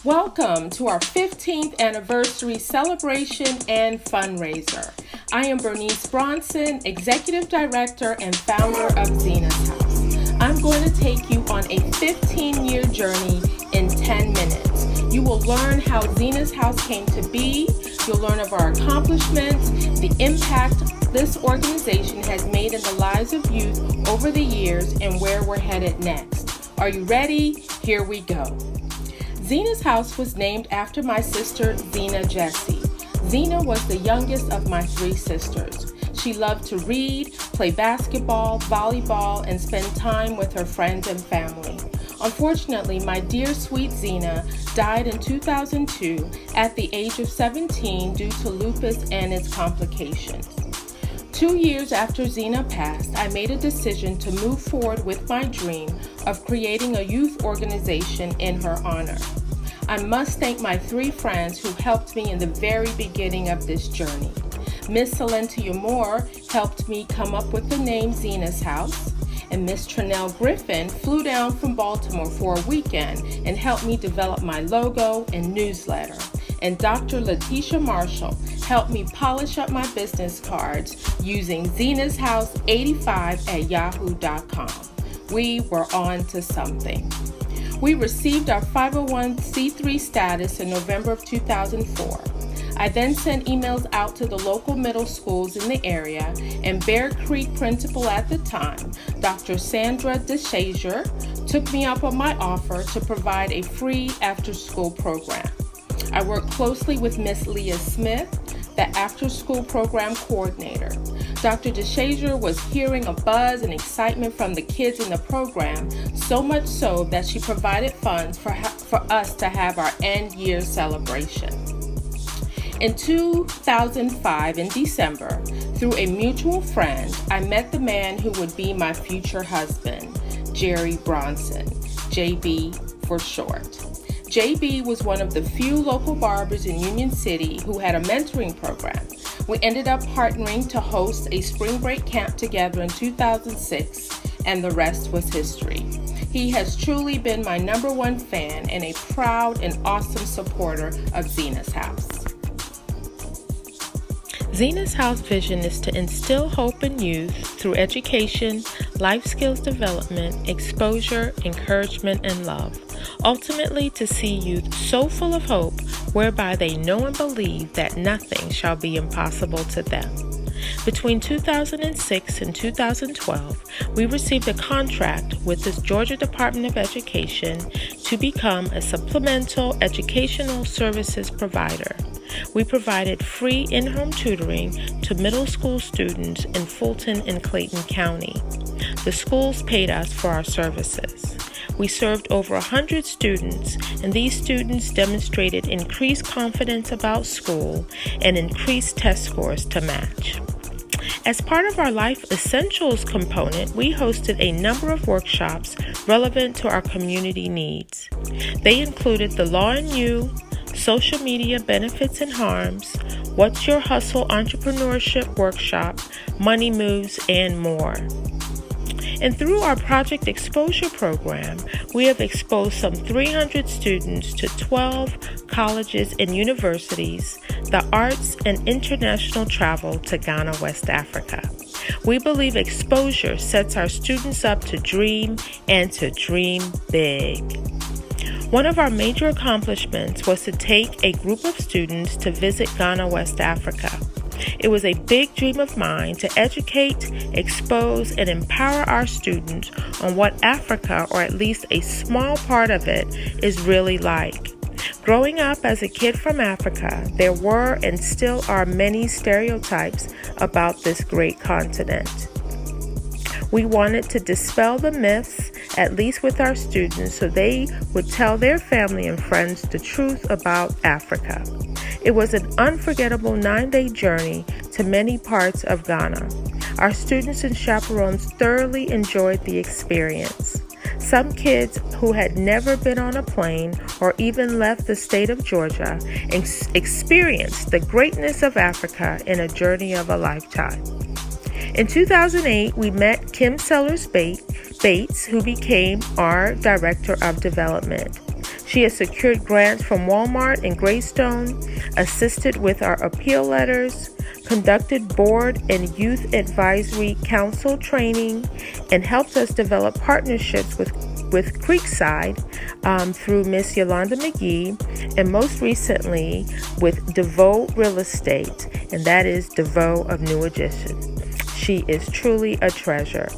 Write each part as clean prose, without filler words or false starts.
Welcome to our 15th anniversary celebration and fundraiser. I am Bernice Bronson, Executive Director and founder of Zena's House. I'm going to take you on a 15-year journey in 10 minutes. You will learn how Zena's House came to be. You'll learn of our accomplishments, the impact this organization has made in the lives of youth over the years, and where we're headed next. Are you ready? Here we go. Zena's House was named after my sister, Zena Jessie. Zena was the youngest of my three sisters. She loved to read, play basketball, volleyball, and spend time with her friends and family. Unfortunately, my dear sweet Zena died in 2002 at the age of 17 due to lupus and its complications. 2 years after Zena passed, I made a decision to move forward with my dream of creating a youth organization in her honor. I must thank my three friends who helped me in the very beginning of this journey. Miss Salentia Moore helped me come up with the name Zena's House, and Miss Trinell Griffin flew down from Baltimore for a weekend and helped me develop my logo and newsletter. And Dr. Letitia Marshall helped me polish up my business cards using Zena's House 85 at yahoo.com. We were on to something. We received our 501c3 status in November of 2004. I then sent emails out to the local middle schools in the area, and Bear Creek principal at the time, Dr. Sandra DeShazier, took me up on my offer to provide a free after-school program. I worked closely with Miss Leah Smith, the after-school program coordinator. Dr. DeShazier was hearing a buzz and excitement from the kids in the program, so much so that she provided funds for us to have our end-year celebration. In 2005, in December, through a mutual friend, I met the man who would be my future husband, Jerry Bronson, JB for short. JB was one of the few local barbers in Union City who had a mentoring program. We ended up partnering to host a spring break camp together in 2006, and the rest was history. He has truly been my number one fan and a proud and awesome supporter of Zena's House. Zena's House vision is to instill hope in youth through education, life skills development, exposure, encouragement, and love. Ultimately, to see youth so full of hope, whereby they know and believe that nothing shall be impossible to them. Between 2006 and 2012, we received a contract with the Georgia Department of Education to become a supplemental educational services provider. We provided free in-home tutoring to middle school students in Fulton and Clayton County. The schools paid us for our services. We served over 100 students, and these students demonstrated increased confidence about school and increased test scores to match. As part of our Life Essentials component, we hosted a number of workshops relevant to our community needs. They included the Law and You, Social Media Benefits and Harms, What's Your Hustle Entrepreneurship Workshop, Money Moves, and more. And through our Project Exposure program, we have exposed some 300 students to 12 colleges and universities, the arts, and international travel to Ghana, West Africa. We believe exposure sets our students up to dream and to dream big. One of our major accomplishments was to take a group of students to visit Ghana, West Africa. It was a big dream of mine to educate, expose, and empower our students on what Africa, or at least a small part of it, is really like. Growing up as a kid from Africa, there were and still are many stereotypes about this great continent. We wanted to dispel the myths, at least with our students, so they would tell their family and friends the truth about Africa. It was an unforgettable 9-day journey to many parts of Ghana. Our students and chaperones thoroughly enjoyed the experience. Some kids who had never been on a plane or even left the state of Georgia experienced the greatness of Africa in a journey of a lifetime. In 2008, we met Kim Sellers Bates, who became our Director of Development. She has secured grants from Walmart and Greystone, assisted with our appeal letters, conducted board and youth advisory council training, and helped us develop partnerships with Creekside through Miss Yolanda McGee, and most recently with DeVoe Real Estate, and that is DeVoe of New Edition. She is truly a treasure.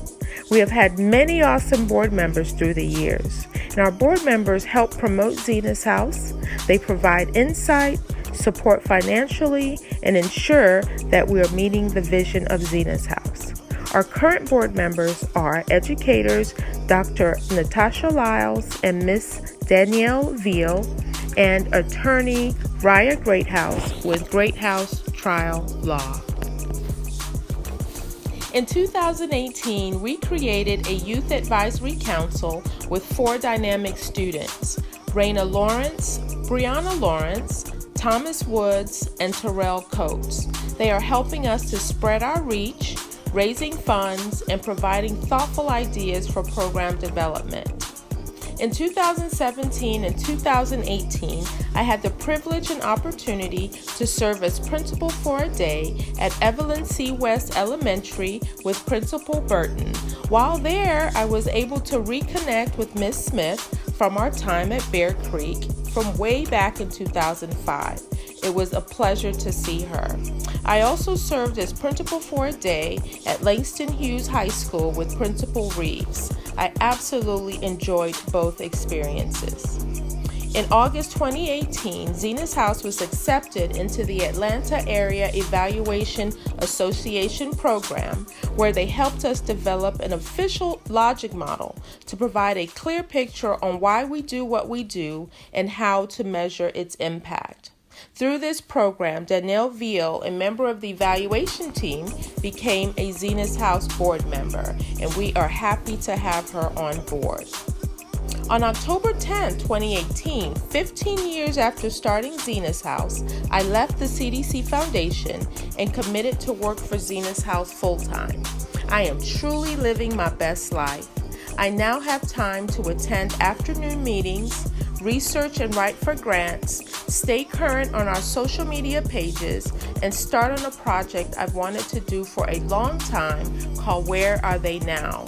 We have had many awesome board members through the years, and our board members help promote Zena's House. They provide insight, support financially, and ensure that we are meeting the vision of Zena's House. Our current board members are educators Dr. Natasha Lyles and Miss Danielle Veal, and attorney Raya Greathouse with Greathouse Trial Law. In 2018, we created a youth advisory council with 4 dynamic students: Raina Lawrence, Brianna Lawrence, Thomas Woods, and Terrell Coates. They are helping us to spread our reach, raising funds, and providing thoughtful ideas for program development. In 2017 and 2018, I had the privilege and opportunity to serve as principal for a day at Evelyn C. West Elementary with Principal Burton. While there, I was able to reconnect with Miss Smith from our time at Bear Creek from way back in 2005. It was a pleasure to see her. I also served as principal for a day at Langston Hughes High School with Principal Reeves. I absolutely enjoyed both experiences. In August 2018, Zena's House was accepted into the Atlanta Area Evaluation Association program, where they helped us develop an official logic model to provide a clear picture on why we do what we do and how to measure its impact. Through this program, Danielle Veal, a member of the evaluation team, became a Zena's House board member, and we are happy to have her on board. On October 10, 2018, 15 years after starting Zena's House, I left the CDC Foundation and committed to work for Zena's House full-time. I am truly living my best life. I now have time to attend afternoon meetings, research and write for grants, stay current on our social media pages, and start on a project I've wanted to do for a long time called Where Are They Now?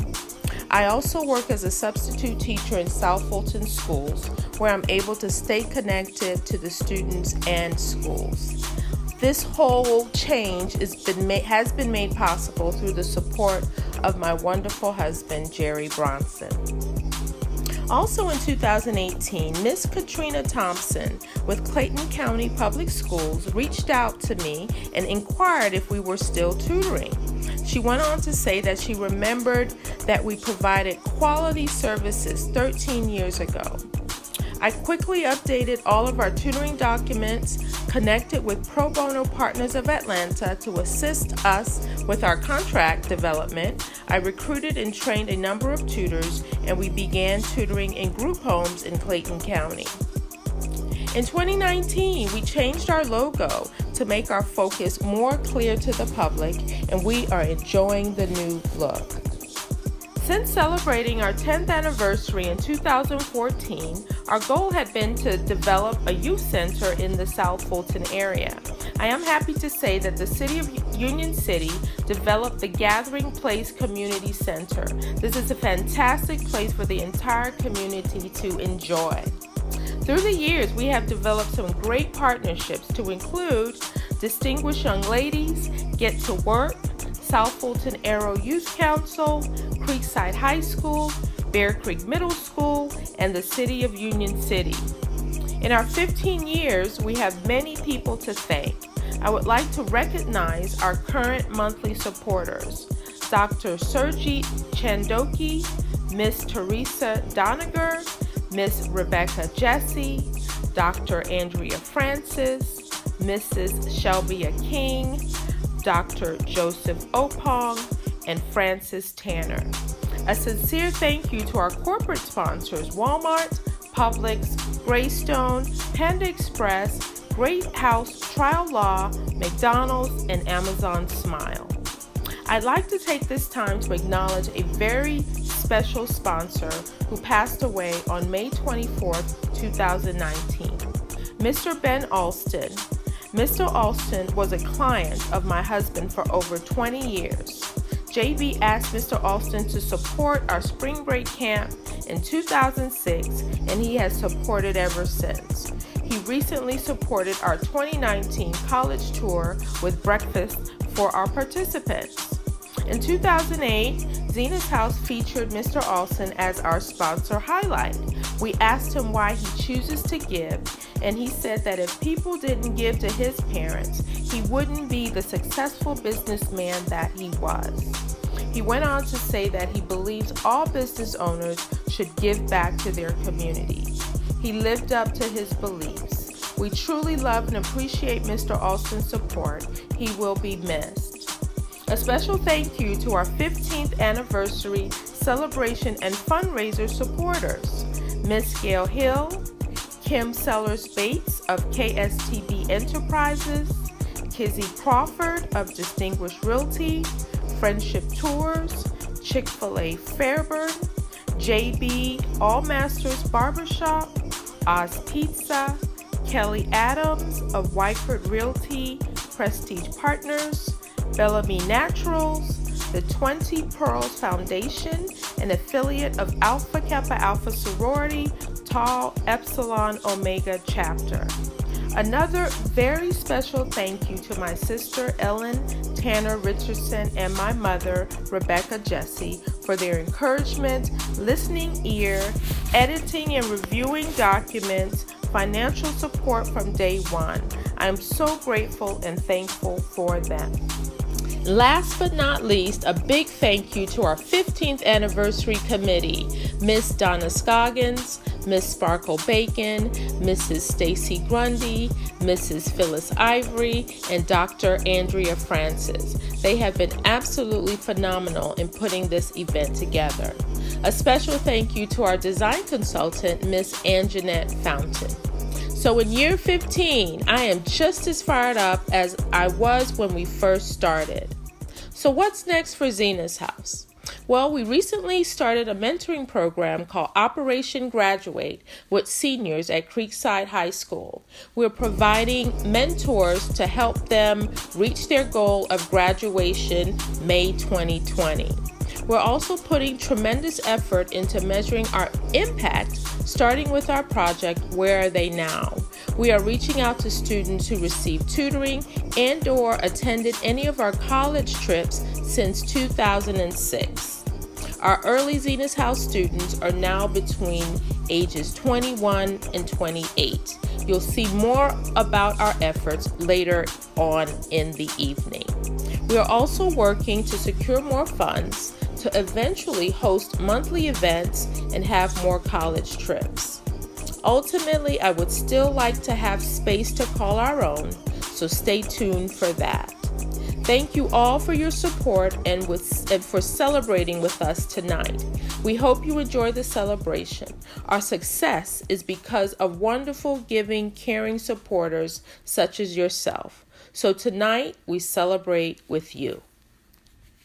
I also work as a substitute teacher in South Fulton schools, where I'm able to stay connected to the students and schools. This whole change has been made possible through the support of my wonderful husband, Jerry Bronson. Also in 2018, Miss Katrina Thompson with Clayton County Public Schools reached out to me and inquired if we were still tutoring. She went on to say that she remembered that we provided quality services 13 years ago. I quickly updated all of our tutoring documents, connected with Pro Bono Partners of Atlanta to assist us with our contract development. I recruited and trained a number of tutors, and we began tutoring in group homes in Clayton County. In 2019, we changed our logo to make our focus more clear to the public, and we are enjoying the new look. Since celebrating our 10th anniversary in 2014, our goal had been to develop a youth center in the South Fulton area. I am happy to say that the City of Union City developed the Gathering Place Community Center. This is a fantastic place for the entire community to enjoy. Through the years, we have developed some great partnerships to include Distinguished Young Ladies, Get to Work, South Fulton Aero Youth Council, Creekside High School, Bear Creek Middle School, and the City of Union City. In our 15 years, we have many people to thank. I would like to recognize our current monthly supporters: Dr. Surjit Chandoki, Miss Teresa Doniger, Miss Rebecca Jesse, Dr. Andrea Francis, Mrs. Shelbia King, Dr. Joseph Opong, and Francis Tanner. A sincere thank you to our corporate sponsors: Walmart, Publix, Greystone, Panda Express, Greathouse Trial Law, McDonald's, and Amazon Smile. I'd like to take this time to acknowledge a very special sponsor who passed away on May 24th, 2019. Mr. Ben Alston. Mr. Alston was a client of my husband for over 20 years. JB asked Mr. Alston to support our spring break camp in 2006, and he has supported ever since. He recently supported our 2019 college tour with breakfast for our participants. In 2008, Zena's House featured Mr. Alston as our sponsor highlight. We asked him why he chooses to give, and he said that if people didn't give to his parents, he wouldn't be the successful businessman that he was. He went on to say that he believes all business owners should give back to their community. He lived up to his beliefs. We truly love and appreciate Mr. Alston's support. He will be missed. A special thank you to our 15th anniversary celebration and fundraiser supporters, Miss Gail Hill, Kim Sellers-Bates of KSTB Enterprises, Kizzy Crawford of Distinguished Realty, Friendship Tours, Chick-fil-A Fairburn, JB All Masters Barbershop, Oz Pizza, Kelly Adams of Wyford Realty, Prestige Partners, Bellamy Naturals, the 20 Pearls Foundation, an affiliate of Alpha Kappa Alpha Sorority, Tau Epsilon Omega Chapter. Another very special thank you to my sister Ellen Tanner Richardson and my mother Rebecca Jesse for their encouragement, listening ear, editing and reviewing documents, financial support from day one. I am so grateful and thankful for them. Last but not least, a big thank you to our 15th anniversary committee, Miss Donna Scoggins, Miss Sparkle Bacon, Mrs. Stacy Grundy, Mrs. Phyllis Ivory, and Dr. Andrea Francis. They have been absolutely phenomenal in putting this event together. A special thank you to our design consultant, Miss Anjanette Fountain. So in year 15, I am just as fired up as I was when we first started. So what's next for Zena's House? Well, we recently started a mentoring program called Operation Graduate with seniors at Creekside High School. We're providing mentors to help them reach their goal of graduation May 2020. We're also putting tremendous effort into measuring our impact, starting with our project, Where Are They Now? We are reaching out to students who received tutoring and/or attended any of our college trips since 2006. Our early Zena's House students are now between ages 21 and 28. You'll see more about our efforts later on in the evening. We are also working to secure more funds to eventually host monthly events and have more college trips. Ultimately, I would still like to have space to call our own, so stay tuned for that. Thank you all for your support and for celebrating with us tonight. We hope you enjoy the celebration. Our success is because of wonderful, giving, caring supporters such as yourself. So tonight, we celebrate with you.